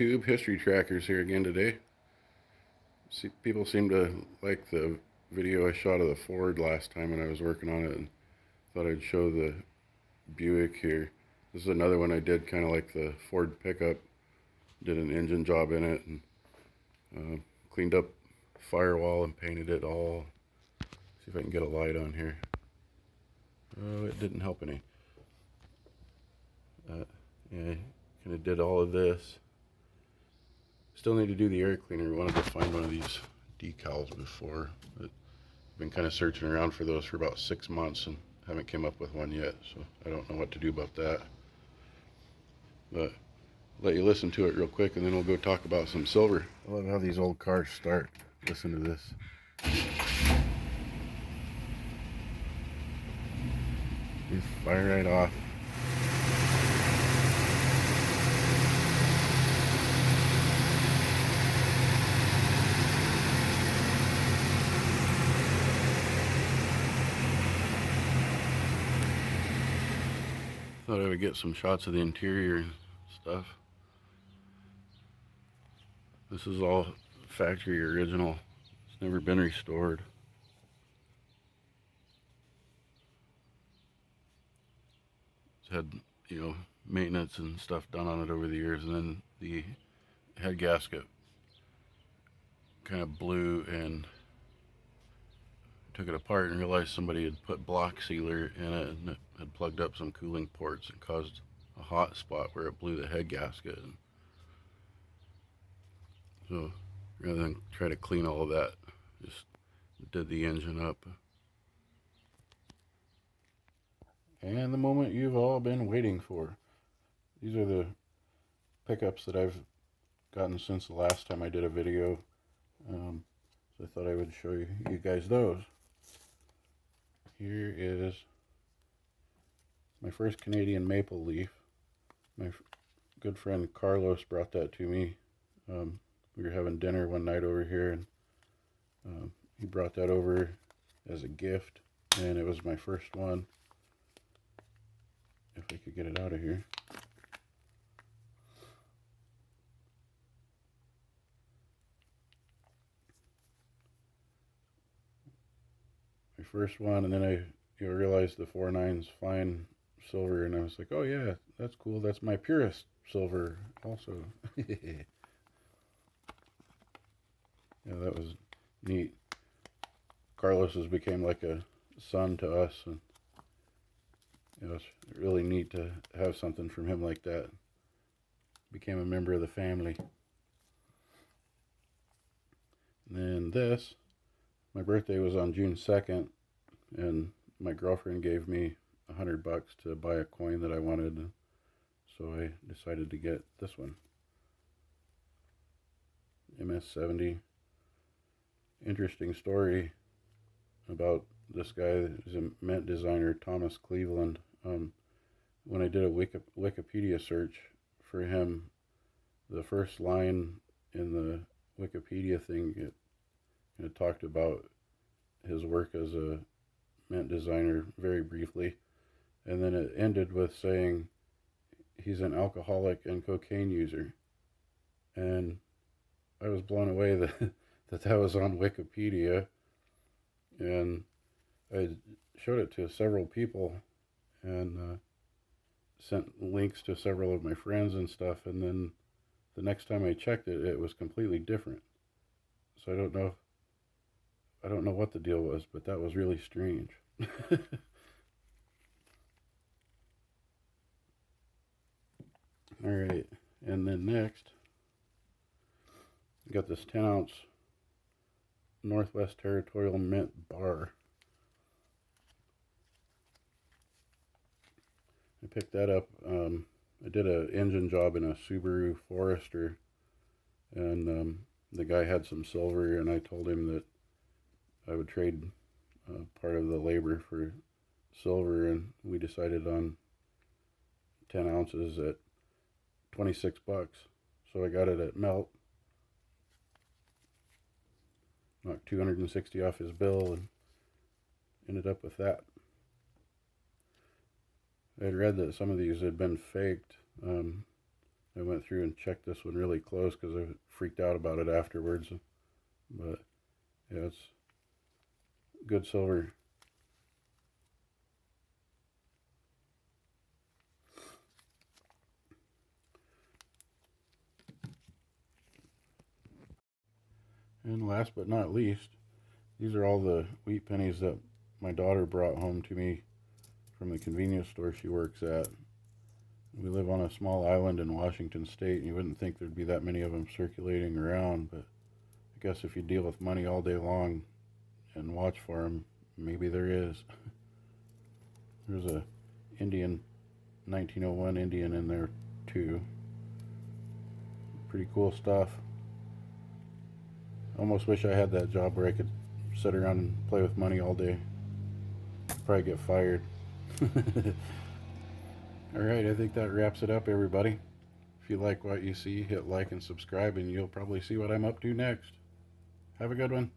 YouTube history trackers here again today. People seem to like the video I shot of the Ford last time when I was working on it, and thought I'd show the Buick here. This is another one I did kind of like the Ford pickup. Did an engine job in it and cleaned up firewall and painted it all. See if I can get a light on here. Oh, it didn't help any. Yeah, kind of did all of this. Still need to do the air cleaner. Wanted to find one of these decals before, but I've been kind of searching around for those for about 6 months and haven't came up with one yet, so I don't know what to do about that. But I'll let you listen to it real quick and then we'll go talk about some silver. I love how these old cars start. Listen to this. Just fire right off. Thought I would get some shots of the interior and stuff. This is all factory original. It's never been restored. It's had, maintenance and stuff done on it over the years, and then the head gasket kind of blew, and took it apart and realized somebody had put block sealer in it, and it had plugged up some cooling ports and caused a hot spot where it blew the head gasket. And so rather than try to clean all of that, just did the engine up. And the moment you've all been waiting for. These are the pickups that I've gotten since the last time I did a video. So I thought I would show you guys those. Here is my first Canadian maple leaf. My good friend Carlos brought that to me. We were having dinner one night over here, and he brought that over as a gift, and it was my first one. If I could get it out of here. My first one, and then I realized the 4.9's fine silver, and I was like, oh yeah, that's cool. That's my purest silver also. Yeah, that was neat. Carlos has became like a son to us, and it's really neat to have something from him like that. Became a member of the family. And then this, my birthday was on June 2nd, and my girlfriend gave me $100 to buy a coin that I wanted, so I decided to get this one. MS-70. Interesting story about this guy. He's a mint designer, Thomas Cleveland. When I did a Wikipedia search for him, the first line in the Wikipedia thing, it talked about his work as a mint designer very briefly, and then it ended with saying he's an alcoholic and cocaine user. And I was blown away that was on Wikipedia, and I showed it to several people and sent links to several of my friends and stuff, and then the next time I checked it, it was completely different. So I don't know what the deal was, but that was really strange. All right, and then next, I got this 10-ounce Northwest Territorial Mint bar. I picked that up. I did an engine job in a Subaru Forester, and the guy had some silver, and I told him that I would trade part of the labor for silver, and we decided on 10 ounces at $26. So I got it at Melt, knocked $260 off his bill, and ended up with that. I had read that some of these had been faked. I I went through and checked this one really close because I freaked out about it afterwards. But yeah, it's good silver. And last but not least, these are all the wheat pennies that my daughter brought home to me from the convenience store she works at. We live on a small island in Washington State, and you wouldn't think there'd be that many of them circulating around, but I guess if you deal with money all day long and watch for them, maybe there is. There's a Indian, 1901 Indian in there too. Pretty cool stuff. Almost wish I had that job where I could sit around and play with money all day. Probably get fired. Alright, I think that wraps it up, everybody. If you like what you see, hit like and subscribe, and you'll probably see what I'm up to next. Have a good one.